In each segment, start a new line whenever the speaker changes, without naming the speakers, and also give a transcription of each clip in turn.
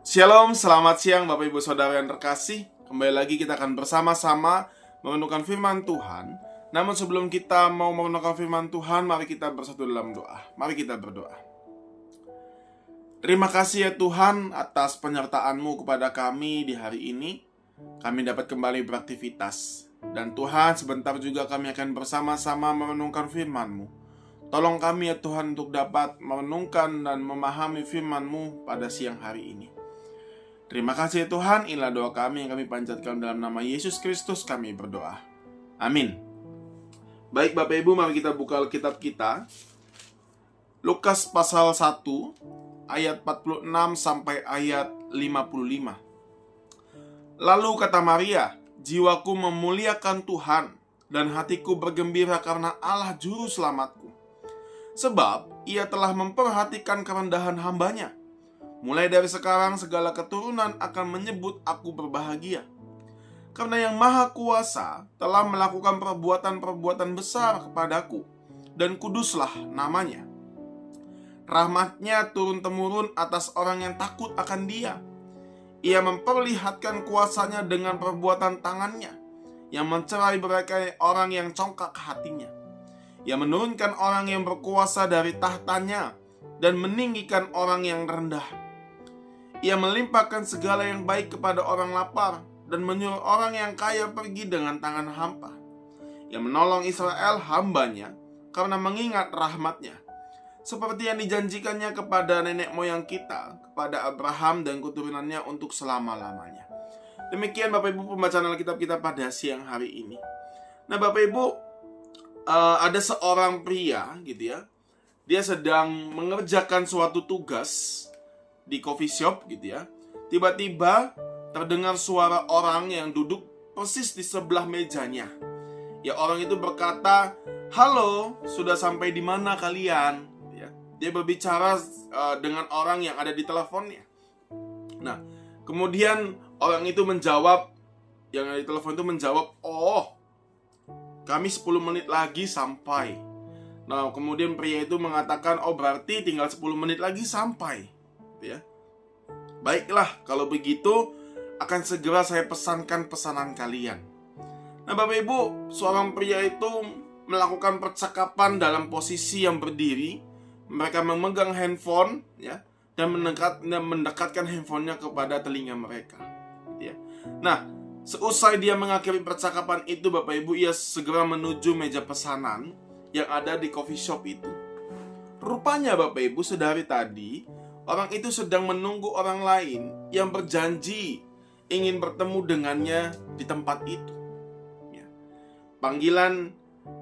Shalom, selamat siang Bapak Ibu Saudara yang terkasih. Kembali lagi kita akan bersama-sama merenungkan firman Tuhan. Namun sebelum kita mau merenungkan firman Tuhan, mari kita bersatu dalam doa. Mari kita berdoa. Terima kasih ya Tuhan atas penyertaan-Mu kepada kami di hari ini. Kami dapat kembali beraktivitas. Dan Tuhan, sebentar juga kami akan bersama-sama merenungkan firman-Mu. Tolong kami ya Tuhan untuk dapat merenungkan dan memahami firman-Mu pada siang hari ini. Terima kasih Tuhan, inilah doa kami yang kami panjatkan dalam nama Yesus Kristus kami berdoa. Amin. Baik Bapak Ibu, mari kita buka Alkitab kita. Lukas pasal 1 ayat 46 sampai ayat 55. Lalu kata Maria, jiwaku memuliakan Tuhan dan hatiku bergembira karena Allah juru selamatku. Sebab ia telah memperhatikan kerendahan hambanya. Mulai dari sekarang segala keturunan akan menyebut aku berbahagia. Karena yang Maha Kuasa telah melakukan perbuatan-perbuatan besar kepadaku, dan kuduslah namanya. Rahmatnya turun-temurun atas orang yang takut akan Dia. Ia memperlihatkan kuasanya dengan perbuatan tangannya, yang mencerai berai orang yang congkak hatinya. Ia menurunkan orang yang berkuasa dari tahtanya, dan meninggikan orang yang rendah. Ia melimpahkan segala yang baik kepada orang lapar dan menyuruh orang yang kaya pergi dengan tangan hampa. Ia menolong Israel hambanya karena mengingat rahmatnya, seperti yang dijanjikannya kepada nenek moyang kita, kepada Abraham dan keturunannya untuk selama-lamanya. Demikian Bapak Ibu pembacaan Alkitab kita pada siang hari ini. Nah Bapak Ibu, ada seorang pria gitu ya. Dia sedang mengerjakan suatu tugas di coffee shop gitu ya. Tiba-tiba terdengar suara orang yang duduk persis di sebelah mejanya. Ya, orang itu berkata, "Halo, sudah sampai di mana kalian?" Ya, dia berbicara dengan orang yang ada di teleponnya. Nah, kemudian orang itu menjawab, yang ada di telepon itu menjawab, "Oh, kami 10 menit lagi sampai." Nah, kemudian pria itu mengatakan, "Oh, berarti tinggal 10 menit lagi sampai." Ya. Baiklah, kalau begitu akan segera saya pesankan pesanan kalian. Nah Bapak Ibu, seorang pria itu melakukan percakapan dalam posisi yang berdiri. Mereka memegang handphone ya, dan mendekatkan handphonenya kepada telinga mereka ya. Nah, seusai dia mengakhiri percakapan itu Bapak Ibu, ia segera menuju meja pesanan yang ada di coffee shop itu. Rupanya Bapak Ibu, sedari tadi orang itu sedang menunggu orang lain yang berjanji ingin bertemu dengannya di tempat itu ya. Panggilan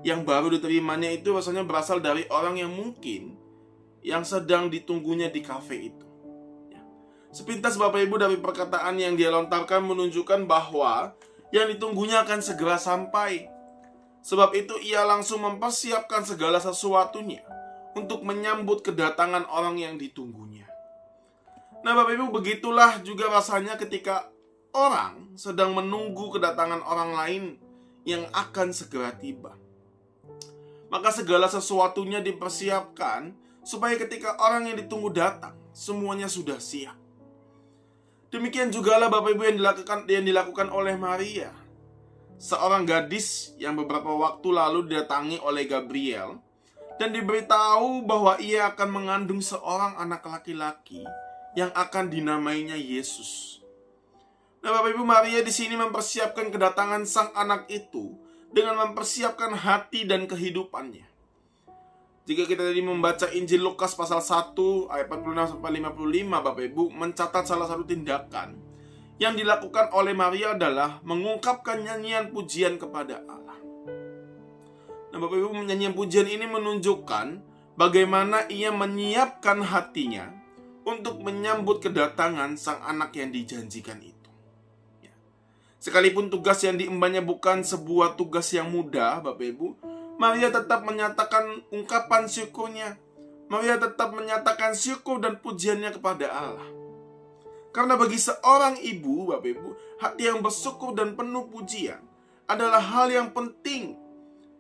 yang baru diterimanya itu rasanya berasal dari orang yang mungkin yang sedang ditunggunya di kafe itu ya. Sepintas Bapak Ibu, dari perkataan yang dia lontarkan menunjukkan bahwa yang ditunggunya akan segera sampai. Sebab itu ia langsung mempersiapkan segala sesuatunya untuk menyambut kedatangan orang yang ditunggunya. Nah Bapak Ibu, begitulah juga rasanya ketika orang sedang menunggu kedatangan orang lain yang akan segera tiba. Maka segala sesuatunya dipersiapkan supaya ketika orang yang ditunggu datang, semuanya sudah siap. Demikian jugalah Bapak Ibu yang dilakukan oleh Maria, seorang gadis yang beberapa waktu lalu didatangi oleh Gabriel dan diberitahu bahwa ia akan mengandung seorang anak laki-laki yang akan dinamainya Yesus. Nah Bapak Ibu, Maria di sini mempersiapkan kedatangan sang anak itu dengan mempersiapkan hati dan kehidupannya. Jika kita tadi membaca Injil Lukas pasal 1 ayat 46 sampai 55, Bapak Ibu mencatat salah satu tindakan yang dilakukan oleh Maria adalah mengungkapkan nyanyian pujian kepada Allah. Nah Bapak Ibu, nyanyian pujian ini menunjukkan bagaimana ia menyiapkan hatinya untuk menyambut kedatangan sang anak yang dijanjikan itu ya. Sekalipun tugas yang diembannya bukan sebuah tugas yang mudah Bapak Ibu, Maria tetap menyatakan ungkapan syukurnya. Maria tetap menyatakan syukur dan pujiannya kepada Allah. Karena bagi seorang ibu Bapak Ibu, hati yang bersyukur dan penuh pujian adalah hal yang penting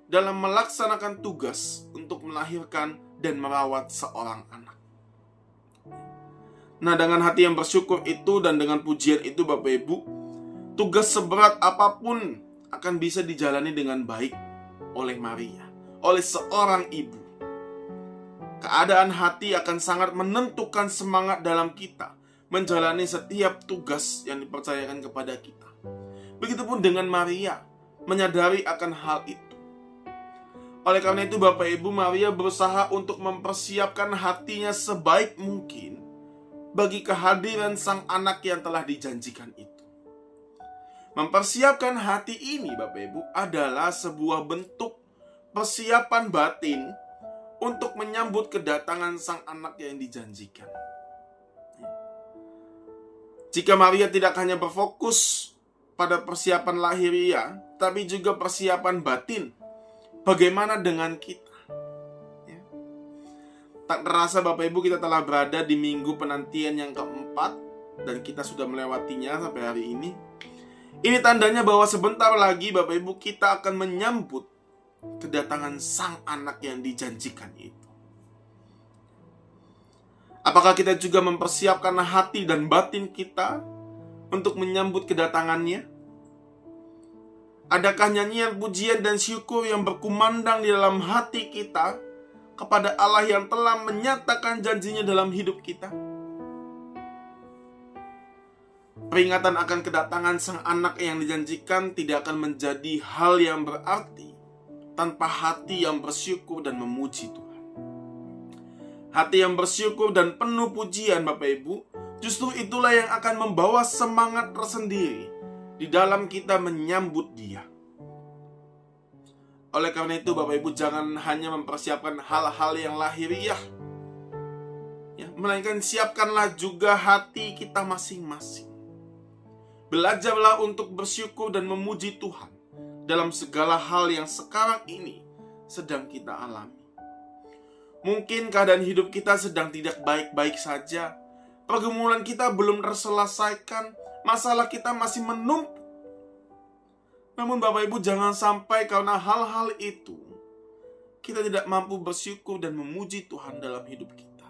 dalam melaksanakan tugas untuk melahirkan dan merawat seorang anak. Nah, dengan hati yang bersyukur itu dan dengan pujian itu Bapak Ibu, tugas seberat apapun akan bisa dijalani dengan baik oleh Maria, oleh seorang ibu. Keadaan hati akan sangat menentukan semangat dalam kita menjalani setiap tugas yang dipercayakan kepada kita. Begitupun dengan Maria, menyadari akan hal itu. Oleh karena itu Bapak Ibu, Maria berusaha untuk mempersiapkan hatinya sebaik mungkin bagi kehadiran sang anak yang telah dijanjikan itu. Mempersiapkan hati ini Bapak Ibu adalah sebuah bentuk persiapan batin untuk menyambut kedatangan sang anak yang dijanjikan. Jika Maria tidak hanya berfokus pada persiapan lahiriah, tapi juga persiapan batin, bagaimana dengan kita? Tak terasa Bapak Ibu, kita telah berada di minggu penantian yang keempat dan kita sudah melewatinya sampai hari ini. Ini tandanya bahwa sebentar lagi Bapak Ibu kita akan menyambut kedatangan sang anak yang dijanjikan itu. Apakah kita juga mempersiapkan hati dan batin kita untuk menyambut kedatangannya? Adakah nyanyian pujian dan syukur yang berkumandang di dalam hati kita kepada Allah yang telah menyatakan janjinya dalam hidup kita? Peringatan akan kedatangan sang anak yang dijanjikan tidak akan menjadi hal yang berarti tanpa hati yang bersyukur dan memuji Tuhan. Hati yang bersyukur dan penuh pujian Bapak Ibu, justru itulah yang akan membawa semangat tersendiri di dalam kita menyambut Dia. Oleh karena itu Bapak Ibu, jangan hanya mempersiapkan hal-hal yang lahiriah, melainkan siapkanlah juga hati kita masing-masing. Belajarlah untuk bersyukur dan memuji Tuhan dalam segala hal yang sekarang ini sedang kita alami. Mungkin keadaan hidup kita sedang tidak baik-baik saja, pergumulan kita belum terselesaikan, masalah kita masih menumpuk. Namun Bapak Ibu, jangan sampai karena hal-hal itu kita tidak mampu bersyukur dan memuji Tuhan dalam hidup kita.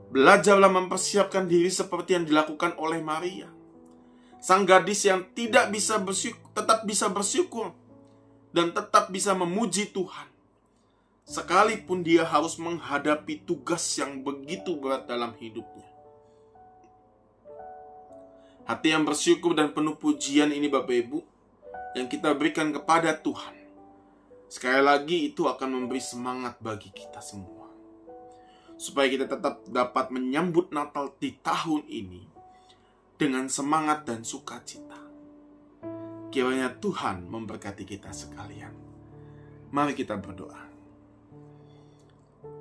Belajarlah mempersiapkan diri seperti yang dilakukan oleh Maria, sang gadis yang tidak bisa bersyukur, tetap bisa bersyukur dan tetap bisa memuji Tuhan, sekalipun dia harus menghadapi tugas yang begitu berat dalam hidupnya. Hati yang bersyukur dan penuh pujian ini Bapak Ibu, yang kita berikan kepada Tuhan, sekali lagi itu akan memberi semangat bagi kita semua, supaya kita tetap dapat menyambut Natal di tahun ini dengan semangat dan sukacita. Kiranya Tuhan memberkati kita sekalian. Mari kita berdoa.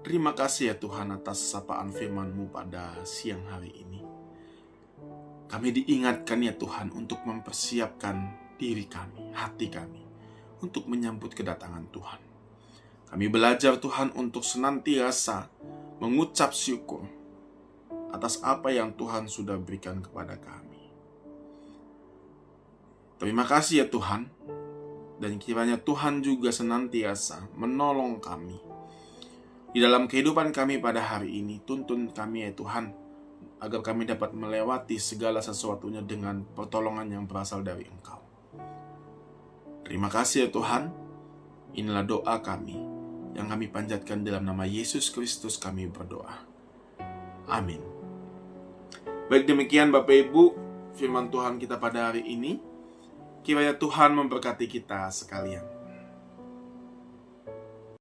Terima kasih ya Tuhan atas sapaan firman-Mu pada siang hari ini. Kami diingatkan ya Tuhan untuk mempersiapkan diri kami, hati kami, untuk menyambut kedatangan Tuhan. Kami belajar Tuhan untuk senantiasa mengucap syukur atas apa yang Tuhan sudah berikan kepada kami. Terima kasih ya Tuhan, dan kiranya Tuhan juga senantiasa menolong kami di dalam kehidupan kami pada hari ini. Tuntun kami ya Tuhan, agar kami dapat melewati segala sesuatunya dengan pertolongan yang berasal dari Engkau. Terima kasih ya Tuhan. Inilah doa kami yang kami panjatkan dalam nama Yesus Kristus kami berdoa. Amin. Baik, demikian Bapak Ibu firman Tuhan kita pada hari ini. Kiranya Tuhan memberkati kita sekalian.